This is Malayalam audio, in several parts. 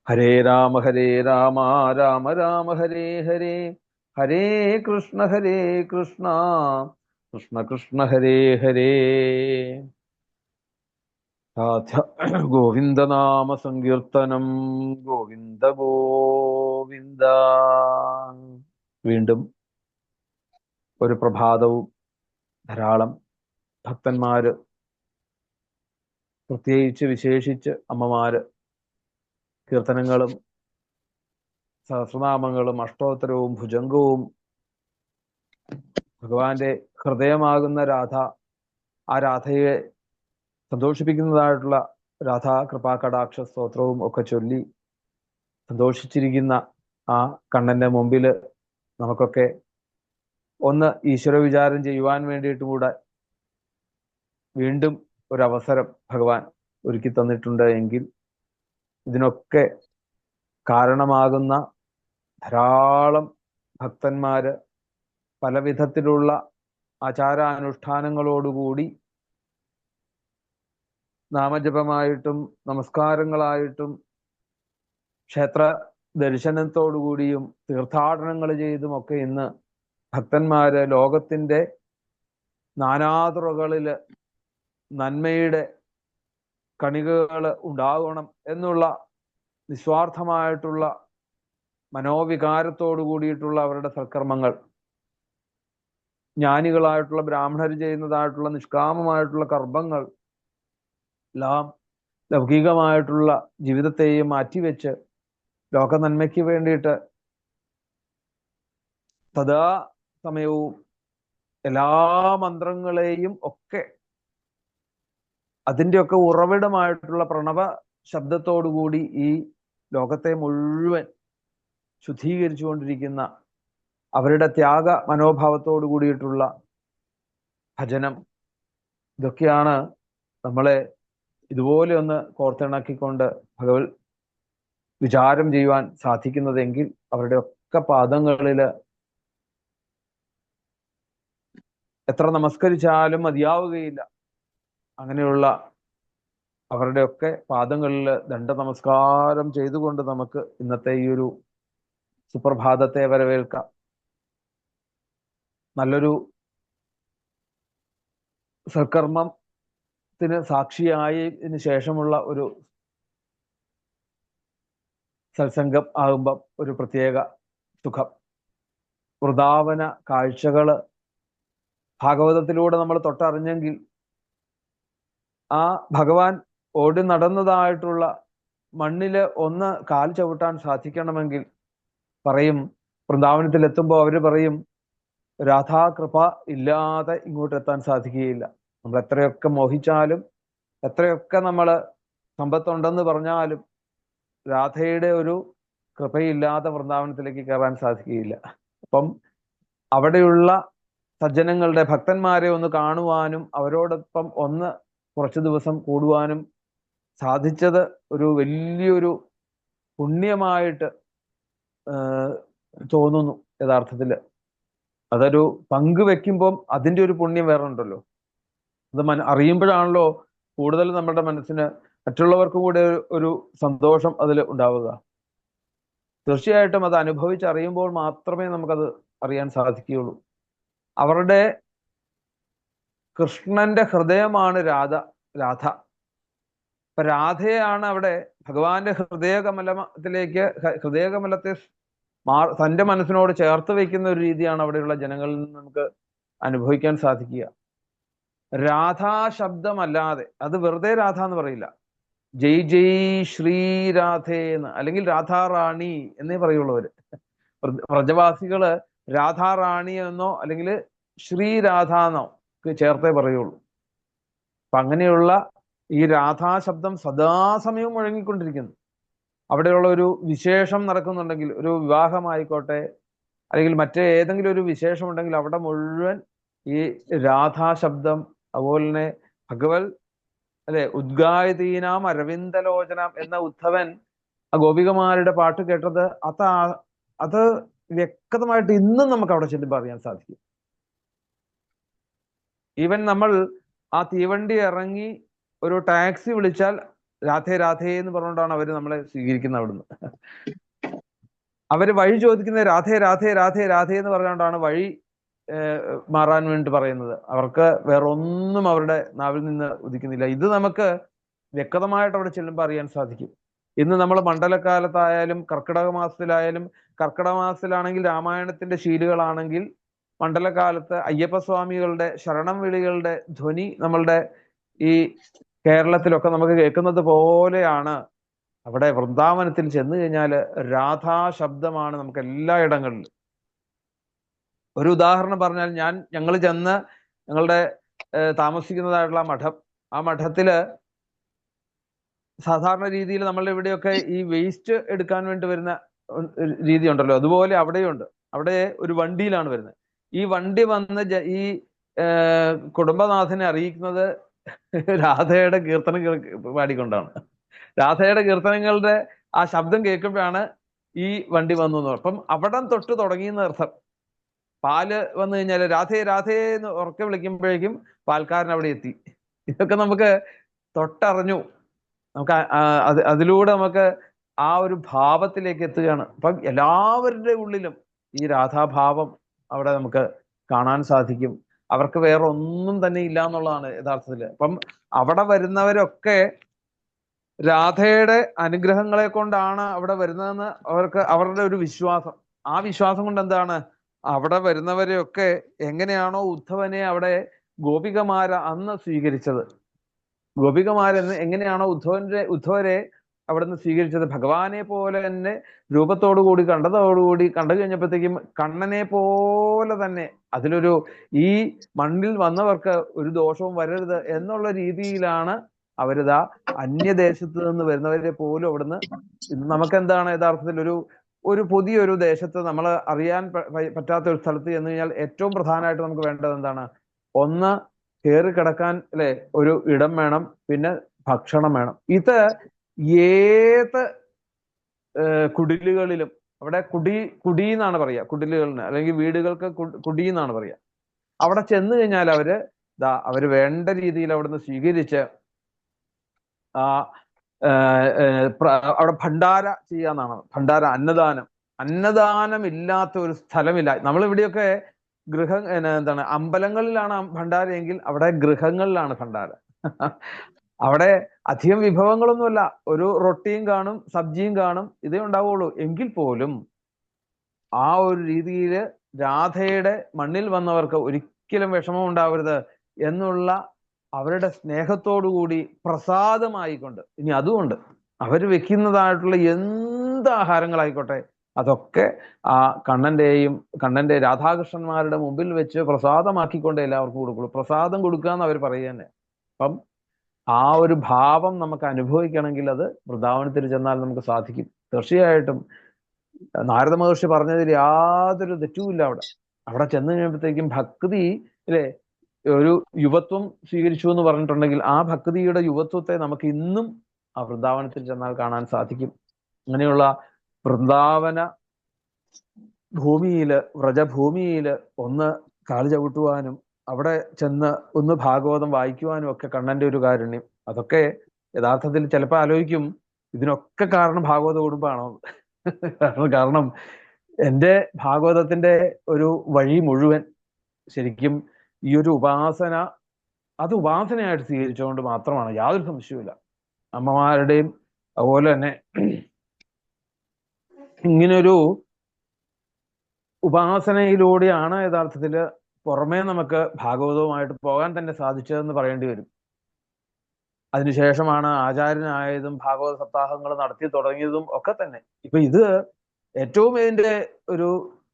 ഹരേ രാമ രാമ രാമ ഹരേ ഹരേ. ഹരേ കൃഷ്ണ കൃഷ്ണ കൃഷ്ണ കൃഷ്ണ ഹരേ ഹരേ. രാധ ഗോവിന്ദനാമ സങ്കീർത്തനം. ഗോവിന്ദ ഗോവിന്ദ. വീണ്ടും ഒരു പ്രഭാതവും ധാരാളം ഭക്തന്മാര്, പ്രത്യേകിച്ച് വിശേഷിച്ച് അമ്മമാര്, കീർത്തനങ്ങളും സഹസ്രനാമങ്ങളും അഷ്ടോത്തരവും ഭുജംഗവും ഭഗവാന്റെ ഹൃദയമാകുന്ന രാധ, ആ രാധയെ സന്തോഷിപ്പിക്കുന്നതായിട്ടുള്ള രാധാ കൃപാകടാക്ഷ സ്തോത്രവും ഒക്കെ ചൊല്ലി സന്തോഷിച്ചിരിക്കുന്ന ആ കണ്ണന്റെ മുമ്പിൽ നമുക്കൊക്കെ ഒന്ന് ഈശ്വര വിചാരം ചെയ്യുവാൻ വേണ്ടിയിട്ടും കൂടെ വീണ്ടും ഒരവസരം ഭഗവാൻ ഒരുക്കി തന്നിട്ടുണ്ട് എങ്കിൽ ഇതിനൊക്കെ കാരണമാകുന്ന ധാരാളം ഭക്തന്മാര് പല വിധത്തിലുള്ള ആചാരാനുഷ്ഠാനങ്ങളോടുകൂടി നാമജപമായിട്ടും നമസ്കാരങ്ങളായിട്ടും ക്ഷേത്ര ദർശനത്തോടുകൂടിയും തീർത്ഥാടനങ്ങൾ ചെയ്തുമൊക്കെ ഇന്ന് ഭക്തന്മാര് ലോകത്തിന്റെ നാനാതുറകളില് നന്മയുടെ കണികകൾ ഉണ്ടാകണം എന്നുള്ള നിസ്വാർത്ഥമായിട്ടുള്ള മനോവികാരത്തോടു കൂടിയിട്ടുള്ള അവരുടെ സൽക്കർമ്മങ്ങൾ, ജ്ഞാനികളായിട്ടുള്ള ബ്രാഹ്മണർ ചെയ്യുന്നതായിട്ടുള്ള നിഷ്കാമമായിട്ടുള്ള കർമ്മങ്ങൾ എല്ലാം ലൗകികമായിട്ടുള്ള ജീവിതത്തെയും മാറ്റിവെച്ച് ലോക നന്മയ്ക്ക് വേണ്ടിയിട്ട് സദാ സമയവും എല്ലാ മന്ത്രങ്ങളെയും ഒക്കെ അതിൻ്റെയൊക്കെ ഉറവിടമായിട്ടുള്ള പ്രണവ ശബ്ദത്തോടുകൂടി ഈ ലോകത്തെ മുഴുവൻ ശുദ്ധീകരിച്ചുകൊണ്ടിരിക്കുന്ന അവരുടെ ത്യാഗ മനോഭാവത്തോടു കൂടിയിട്ടുള്ള ഭജനം, ഇതൊക്കെയാണ് നമ്മളെ ഇതുപോലെ ഒന്ന് കോർത്തിണക്കിക്കൊണ്ട് ഭഗവത് വിചാരം ചെയ്യുവാൻ സാധിക്കുന്നതെങ്കിൽ അവരുടെ ഒക്കെ പാദങ്ങളില് എത്ര നമസ്കരിച്ചാലും മതിയാവുകയില്ല. അങ്ങനെയുള്ള അവരുടെയൊക്കെ പാദങ്ങളിൽ ദണ്ഡ നമസ്കാരം ചെയ്തുകൊണ്ട് നമുക്ക് ഇന്നത്തെ ഈ ഒരു സുപ്രഭാതത്തെ വരവേൽക്കാം. നല്ലൊരു സൽക്കർമ്മത്തിന് സാക്ഷിയായതിനു ശേഷമുള്ള ഒരു സത്സംഗം ആകുമ്പം ഒരു പ്രത്യേക സുഖം. വൃന്ദാവന കാഴ്ചകള് ഭാഗവതത്തിലൂടെ നമ്മൾ തൊട്ടറിഞ്ഞെങ്കിൽ ആ ഭഗവാൻ ഓടി നടന്നതായിട്ടുള്ള മണ്ണില് ഒന്ന് കാൽ ചവിട്ടാൻ സാധിക്കണമെങ്കിൽ പറയും, വൃന്ദാവനത്തിൽ എത്തുമ്പോൾ അവര് പറയും, രാധാകൃപ ഇല്ലാതെ ഇങ്ങോട്ട് എത്താൻ സാധിക്കുകയില്ല. നമ്മൾ എത്രയൊക്കെ മോഹിച്ചാലും എത്രയൊക്കെ നമ്മൾ സമ്പത്തുണ്ടെന്ന് പറഞ്ഞാലും രാധയുടെ ഒരു കൃപയില്ലാതെ വൃന്ദാവനത്തിലേക്ക് കയറാൻ സാധിക്കുകയില്ല. അപ്പം അവിടെയുള്ള സജ്ജനങ്ങളുടെ, ഭക്തന്മാരെ ഒന്ന് കാണുവാനും അവരോടൊപ്പം ഒന്ന് കുറച്ചു ദിവസം കൂടുവാനും സാധിച്ചത് ഒരു വലിയൊരു പുണ്യമായിട്ട് തോന്നുന്നു. യഥാർത്ഥത്തില് അതൊരു പങ്കുവെക്കുമ്പം അതിൻ്റെ ഒരു പുണ്യം വേറെ ഉണ്ടല്ലോ. അത് അറിയുമ്പോഴാണല്ലോ കൂടുതൽ നമ്മുടെ മനസ്സിന് മറ്റുള്ളവർക്കും കൂടെ ഒരു സന്തോഷം അതിൽ ഉണ്ടാവുക. തീർച്ചയായിട്ടും അത് അനുഭവിച്ചറിയുമ്പോൾ മാത്രമേ നമുക്കത് അറിയാൻ സാധിക്കുകയുള്ളൂ. അവരുടെ കൃഷ്ണന്റെ ഹൃദയമാണ് രാധ. അപ്പൊ രാധയാണ് അവിടെ ഭഗവാന്റെ ഹൃദയകമലത്തെ തന്റെ മനസ്സിനോട് ചേർത്ത് വയ്ക്കുന്ന ഒരു രീതിയാണ് അവിടെയുള്ള ജനങ്ങളിൽ നിന്ന് നമുക്ക് അനുഭവിക്കാൻ സാധിക്കുക. രാധാ ശബ്ദമല്ലാതെ, അത് വെറുതെ രാധ എന്ന് പറയില്ല, ജയ് ജയ് ശ്രീരാധേ എന്ന്, അല്ലെങ്കിൽ രാധാറാണി എന്നേ പറയുള്ളവര്. വ്രജവാസികള് രാധാറാണി എന്നോ അല്ലെങ്കിൽ ശ്രീരാധ എന്നോ ചേർത്തേ പറയുള്ളൂ. അപ്പൊ അങ്ങനെയുള്ള ഈ രാധാശബ്ദം സദാസമയവും മുഴങ്ങിക്കൊണ്ടിരിക്കുന്നു. അവിടെയുള്ള ഒരു വിശേഷം നടക്കുന്നുണ്ടെങ്കിൽ, ഒരു വിവാഹമായിക്കോട്ടെ അല്ലെങ്കിൽ മറ്റേതെങ്കിലും ഒരു വിശേഷം ഉണ്ടെങ്കിൽ അവിടെ മുഴുവൻ ഈ രാധാശബ്ദം. അതുപോലെ തന്നെ ഭഗവത് ഉദ്ഗായതീനാം അരവിന്ദലോചനം എന്ന ഉദ്ധവൻ ആ ഗോപികമാരുടെ പാട്ട് കേട്ടത് അത് വ്യക്തമായിട്ട് ഇന്നും നമുക്ക് അവിടെ ചെല്ലുമ്പോൾ അറിയാൻ സാധിക്കും. ഈവൻ നമ്മൾ ആ തീവണ്ടി ഇറങ്ങി ഒരു ടാക്സി വിളിച്ചാൽ രാധേ രാധേ എന്ന് പറഞ്ഞുകൊണ്ടാണ് അവർ നമ്മളെ സ്വീകരിക്കുന്നത് അവിടുന്ന്. അവര് വഴി ചോദിക്കുന്നത് രാധേ രാധേ രാധേ രാധേ എന്ന് പറഞ്ഞുകൊണ്ടാണ് വഴി മാറാൻ വേണ്ടി പറയുന്നത്. അവർക്ക് വേറൊന്നും അവരുടെ നാവിൽ നിന്ന് ഉദിക്കുന്നില്ല. ഇത് നമുക്ക് വ്യക്തമായിട്ട് അവിടെ ചെല്ലുമ്പോൾ അറിയാൻ സാധിക്കും. ഇന്ന് നമ്മൾ മണ്ഡലകാലത്തായാലും കർക്കിടക മാസത്തിലായാലും, കർക്കിടക മാസത്തിലാണെങ്കിൽ രാമായണത്തിന്റെ ശീലുകളാണെങ്കിൽ, മണ്ഡലകാലത്ത് അയ്യപ്പസ്വാമികളുടെ ശരണം വിളികളുടെ ധ്വനി നമ്മളുടെ ഈ കേരളത്തിലൊക്കെ നമുക്ക് കേൾക്കുന്നത് പോലെയാണ് അവിടെ വൃന്ദാവനത്തിൽ ചെന്ന് കഴിഞ്ഞാൽ രാധാ ശബ്ദമാണ് നമുക്ക് എല്ലായിടങ്ങളിലും. ഒരു ഉദാഹരണം പറഞ്ഞാൽ, ഞങ്ങൾ ചെന്ന് ഞങ്ങളുടെ താമസിക്കുന്നതായിട്ടുള്ള മഠം, ആ മഠത്തില് സാധാരണ രീതിയിൽ നമ്മളുടെ ഇവിടെയൊക്കെ ഈ വേസ്റ്റ് എടുക്കാൻ വേണ്ടി വരുന്ന രീതി ഉണ്ടല്ലോ, അതുപോലെ അവിടെയുണ്ട്. അവിടെ ഒരു വണ്ടിയിലാണ് വരുന്നത്. ഈ വണ്ടി വന്ന് ഈ കുടുംബനാഥനെ അറിയിക്കുന്നത് രാധയുടെ കീർത്തനം പാടിക്കൊണ്ടാണ്. രാധയുടെ കീർത്തനങ്ങളുടെ ആ ശബ്ദം കേൾക്കുമ്പോഴാണ് ഈ വണ്ടി വന്നു എന്ന്. അപ്പം അവിടം തൊട്ട് തുടങ്ങിയെന്ന് അർത്ഥം. പാല് വന്നു കഴിഞ്ഞാൽ രാധേ രാധേ എന്ന് ഉറക്കെ വിളിക്കുമ്പോഴേക്കും പാൽക്കാരൻ അവിടെ എത്തി. ഇതൊക്കെ നമുക്ക് തൊട്ടറിഞ്ഞു. നമുക്ക് അതിലൂടെ നമുക്ക് ആ ഒരു ഭാവത്തിലേക്ക് എത്തുകയാണ്. അപ്പം എല്ലാവരുടെ ഉള്ളിലും ഈ രാധാഭാവം അവിടെ നമുക്ക് കാണാൻ സാധിക്കും. അവർക്ക് വേറെ ഒന്നും തന്നെ ഇല്ല എന്നുള്ളതാണ് യഥാർത്ഥത്തില്. അപ്പം അവിടെ വരുന്നവരൊക്കെ രാധയുടെ അനുഗ്രഹങ്ങളെ കൊണ്ടാണ് അവിടെ വരുന്നതെന്ന് അവരുടെ ഒരു വിശ്വാസം. ആ വിശ്വാസം കൊണ്ട് എന്താണ്, അവിടെ വരുന്നവരെയൊക്കെ എങ്ങനെയാണോ ഉദ്ധവനെ അവിടെ ഗോപികമാര അന്ന് സ്വീകരിച്ചത്, ഗോപികമാരെന്ന് എങ്ങനെയാണോ ഉദ്ധവരെ അവിടുന്ന് സ്വീകരിച്ചത്, ഭഗവാനെ പോലെ തന്നെ രൂപത്തോടുകൂടി കണ്ടു കഴിഞ്ഞപ്പോഴത്തേക്കും കണ്ണനെ പോലെ തന്നെ അതിലൊരു ഈ മണ്ണിൽ വന്നവർക്ക് ഒരു ദോഷവും വരരുത് എന്നുള്ള രീതിയിലാണ് അവരിതാ അന്യദേശത്ത് നിന്ന് വരുന്നവരെ പോലും അവിടുന്ന്. നമുക്ക് എന്താണ് യഥാർത്ഥത്തിൽ ഒരു പുതിയൊരു ദേശത്ത് നമ്മൾ അറിയാൻ പറ്റാത്ത ഒരു സ്ഥലത്ത് ചെന്ന് കഴിഞ്ഞാൽ ഏറ്റവും പ്രധാനമായിട്ട് നമുക്ക് വേണ്ടത് എന്താണ്? ഒന്ന്, കയറി കിടക്കാൻ അല്ലെ ഒരു ഇടം വേണം, പിന്നെ ഭക്ഷണം വേണം. ഇത് ഏത് കുടിലുകളിലും, അവിടെ കുടി എന്നാണ് പറയുക കുടിലുകളിന്, അല്ലെങ്കിൽ വീടുകൾക്ക് കുടി എന്നാണ് പറയുക. അവിടെ ചെന്ന് കഴിഞ്ഞാൽ അവര് വേണ്ട രീതിയിൽ അവിടുന്ന് സ്വീകരിച്ച് അവിടെ ഭണ്ഡാര ചെയ്യാന്നാണ്. ഭണ്ഡാര, അന്നദാനം ഇല്ലാത്ത ഒരു സ്ഥലമില്ല. നമ്മളിവിടെയൊക്കെ എന്താണ് അമ്പലങ്ങളിലാണ് ഭണ്ഡാരയെങ്കിൽ അവിടെ ഗൃഹങ്ങളിലാണ് ഭണ്ഡാര. അവിടെ അധികം വിഭവങ്ങളൊന്നുമല്ല, ഒരു റൊട്ടിയും കാണും, സബ്ജിയും കാണും, ഇതേ ഉണ്ടാവുള്ളൂ. എങ്കിൽ പോലും ആ ഒരു രീതിയിൽ രാധയുടെ മണ്ണിൽ വന്നവർക്ക് ഒരിക്കലും വിഷമം ഉണ്ടാവരുത് എന്നുള്ള അവരുടെ സ്നേഹത്തോടുകൂടി പ്രസാദമായിക്കൊണ്ട്, ഇനി അതുകൊണ്ട് അവര് വെക്കുന്നതായിട്ടുള്ള എന്ത് ആഹാരങ്ങളായിക്കോട്ടെ അതൊക്കെ ആ കണ്ണന്റെ രാധാകൃഷ്ണന്മാരുടെ മുമ്പിൽ വെച്ച് പ്രസാദമാക്കിക്കൊണ്ട് എല്ലാവർക്കും കൊടുക്കുള്ളൂ. പ്രസാദം കൊടുക്കുക എന്ന് അവർ പറയുക തന്നെ. അപ്പം ആ ഒരു ഭാവം നമുക്ക് അനുഭവിക്കണമെങ്കിൽ അത് വൃന്ദാവനത്തിൽ ചെന്നാൽ നമുക്ക് സാധിക്കും. തീർച്ചയായിട്ടും നാരദ മഹർഷി പറഞ്ഞതിൽ യാതൊരു തെറ്റുമില്ല. അവിടെ ചെന്ന് കഴിയുമ്പോഴത്തേക്കും ഭക്തി അല്ലെ, ഒരു യുവത്വം സ്വീകരിച്ചു എന്ന് പറഞ്ഞിട്ടുണ്ടെങ്കിൽ ആ ഭക്തിയുടെ യുവത്വത്തെ നമുക്ക് ഇന്നും ആ വൃന്ദാവനത്തിൽ ചെന്നാൽ കാണാൻ സാധിക്കും. അങ്ങനെയുള്ള വൃന്ദാവന ഭൂമിയില്, വ്രജഭൂമിയില് ഒന്ന് കാല് ചവിട്ടുവാനും അവിടെ ചെന്ന് ഒന്ന് ഭാഗവതം വായിക്കുവാനും ഒക്കെ കണ്ണന്റെ ഒരു കാരുണ്യം, അതൊക്കെ യഥാർത്ഥത്തിൽ ചിലപ്പോൾ ആലോചിക്കും ഇതിനൊക്കെ കാരണം ഭാഗവത കുടുംബമാണോ? കാരണം എൻ്റെ ഭാഗവതത്തിന്റെ ഒരു വഴി മുഴുവൻ ശരിക്കും ഈ ഒരു ഉപാസന, അത് ഉപാസനയായിട്ട് സ്വീകരിച്ചുകൊണ്ട് മാത്രമാണ്, യാതൊരു സംശയവുമില്ല. അമ്മമാരുടെയും അതുപോലെ തന്നെ ഇങ്ങനൊരു ഉപാസനയിലൂടെയാണ് യഥാർത്ഥത്തിൽ പുറമേ നമുക്ക് ഭാഗവതവുമായിട്ട് പോകാൻ തന്നെ സാധിച്ചതെന്ന് പറയേണ്ടി വരും. അതിനുശേഷമാണ് ആചാര്യനായതും ഭാഗവത സപ്താഹങ്ങൾ നടത്തി തുടങ്ങിയതും ഒക്കെ തന്നെ. ഇപ്പൊ ഇത് ഏറ്റവും ഇതിന്റെ ഒരു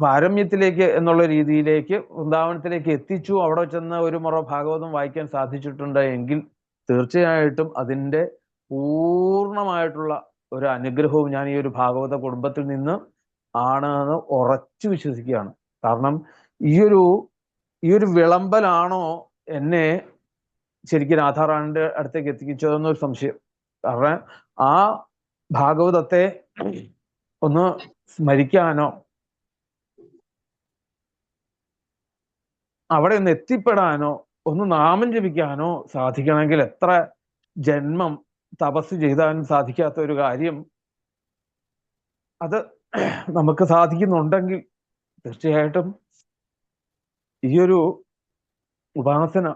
പാരമ്യത്തിലേക്ക് എന്നുള്ള രീതിയിലേക്ക് വൃന്ദാവനത്തിലേക്ക് എത്തിച്ചു. അവിടെ ചെന്ന് ഒരു മുറ ഭാഗവതം വായിക്കാൻ സാധിച്ചിട്ടുണ്ട് എങ്കിൽ തീർച്ചയായിട്ടും അതിൻ്റെ പൂർണ്ണമായിട്ടുള്ള ഒരു അനുഗ്രഹവും ഞാൻ ഈ ഒരു ഭാഗവത കുടുംബത്തിൽ നിന്ന് ആണെന്ന് ഉറച്ചു വിശ്വസിക്കുകയാണ്. കാരണം ഈ ഒരു വിളമ്പലാണോ എന്നെ ശരിക്കും രാധാറാണിന്റെ അടുത്തേക്ക് എത്തിച്ചതെന്നൊരു സംശയം. കാരണം ആ ഭാഗവതത്തെ ഒന്ന് സ്മരിക്കാനോ അവിടെ ഒന്ന് എത്തിപ്പെടാനോ ഒന്ന് നാമം ജപിക്കാനോ സാധിക്കണമെങ്കിൽ എത്ര ജന്മം തപസ് ചെയ്താലും സാധിക്കാത്ത ഒരു കാര്യം അത് നമുക്ക് സാധിക്കുന്നുണ്ടെങ്കിൽ തീർച്ചയായിട്ടും ഈ ഒരു ഉപാസന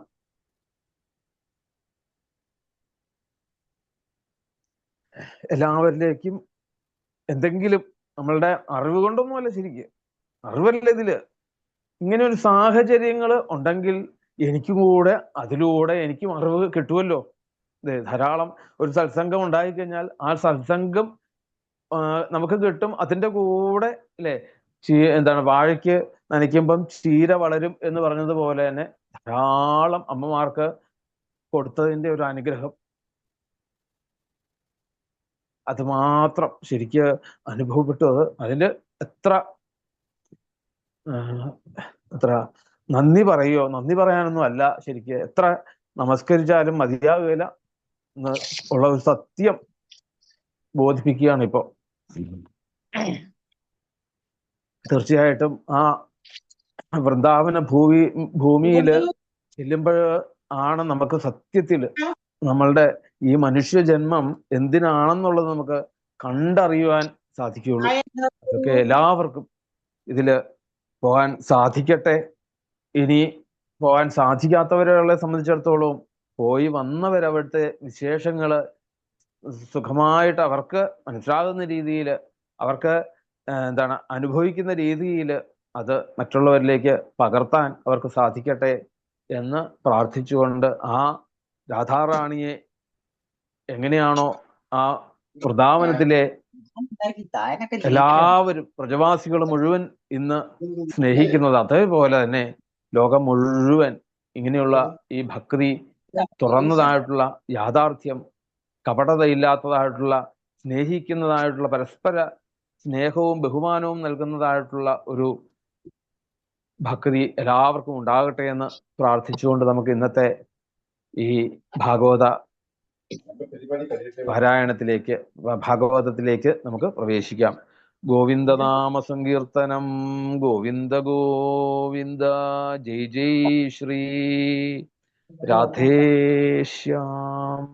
എല്ലാവരിലേക്കും എന്തെങ്കിലും നമ്മളുടെ അറിവ് കൊണ്ടൊന്നുമല്ല, ശരിക്കും അറിവല്ല ഇതില്, ഇങ്ങനെ ഒരു സാഹചര്യങ്ങൾ ഉണ്ടെങ്കിൽ എനിക്കും കൂടെ അതിലൂടെ എനിക്കും അറിവ് കിട്ടുമല്ലോ. ധാരാളം ഒരു സത്സംഗം ഉണ്ടായിക്കഴിഞ്ഞാൽ ആ സത്സംഗം നമുക്ക് കിട്ടും. അതിൻ്റെ കൂടെ അല്ലേ, എന്താണ്, വാഴയ്ക്ക് നനയ്ക്കുമ്പം ചീര വളരും എന്ന് പറഞ്ഞതുപോലെ തന്നെ ധാരാളം അമ്മമാർക്ക് കൊടുത്തതിൻ്റെ ഒരു അനുഗ്രഹം അത് മാത്രം ശരിക്ക് അനുഭവപ്പെട്ടത്. അതിൽ എത്ര എത്ര നന്ദി പറയോ, നന്ദി പറയാനൊന്നും അല്ല, ശരിക്ക് എത്ര നമസ്കരിച്ചാലും മതിയാകുകയില്ല എന്ന് ഉള്ള ഒരു സത്യം ബോധിപ്പിക്കുകയാണ് ഇപ്പോൾ. തീർച്ചയായിട്ടും ആ വൃന്ദാവന ഭൂമിയില് ചെല്ലുമ്പോൾ ആണ് നമുക്ക് സത്യത്തിൽ നമ്മളുടെ ഈ മനുഷ്യജന്മം എന്തിനാണെന്നുള്ളത് നമുക്ക് കണ്ടറിയുവാൻ സാധിക്കുകയുള്ളൂ. അതൊക്കെ എല്ലാവർക്കും ഇതില് പോകാൻ സാധിക്കട്ടെ. ഇനി പോകാൻ സാധിക്കാത്തവരെ സംബന്ധിച്ചിടത്തോളം പോയി വന്നവരവിടുത്തെ വിശേഷങ്ങള് സുഖമായിട്ട് അവർക്ക് മനസ്സിലാകുന്ന രീതിയിൽ, അവർക്ക് എന്താണ് അനുഭവിക്കുന്ന രീതിയിൽ അത് മറ്റുള്ളവരിലേക്ക് പകർത്താൻ അവർക്ക് സാധിക്കട്ടെ എന്ന് പ്രാർത്ഥിച്ചുകൊണ്ട് ആ രാധാറാണിയെ എങ്ങനെയാണോ ആ വൃന്ദാവനത്തിലെ എല്ലാവരും പ്രജവാസികൾ മുഴുവൻ ഇന്ന് സ്നേഹിക്കുന്നത്, അതേപോലെ തന്നെ ലോകം മുഴുവൻ ഇങ്ങനെയുള്ള ഈ ഭക്തി തുറന്നതായിട്ടുള്ള യാഥാർത്ഥ്യം, കപടതയില്ലാത്തതായിട്ടുള്ള, സ്നേഹിക്കുന്നതായിട്ടുള്ള, പരസ്പര സ്നേഹവും ബഹുമാനവും നൽകുന്നതായിട്ടുള്ള ഒരു ഭക്തി എല്ലാവർക്കും ഉണ്ടാകട്ടെ എന്ന് പ്രാർത്ഥിച്ചുകൊണ്ട് നമുക്ക് ഇന്നത്തെ ഈ ഭാഗവത പാരായണത്തിലേക്ക്, ഭാഗവതത്തിലേക്ക് നമുക്ക് പ്രവേശിക്കാം. ഗോവിന്ദനാമ സങ്കീർത്തനം. ഗോവിന്ദ ഗോവിന്ദ. ജയ് ജയ് ശ്രീ രാധേശ്യാം.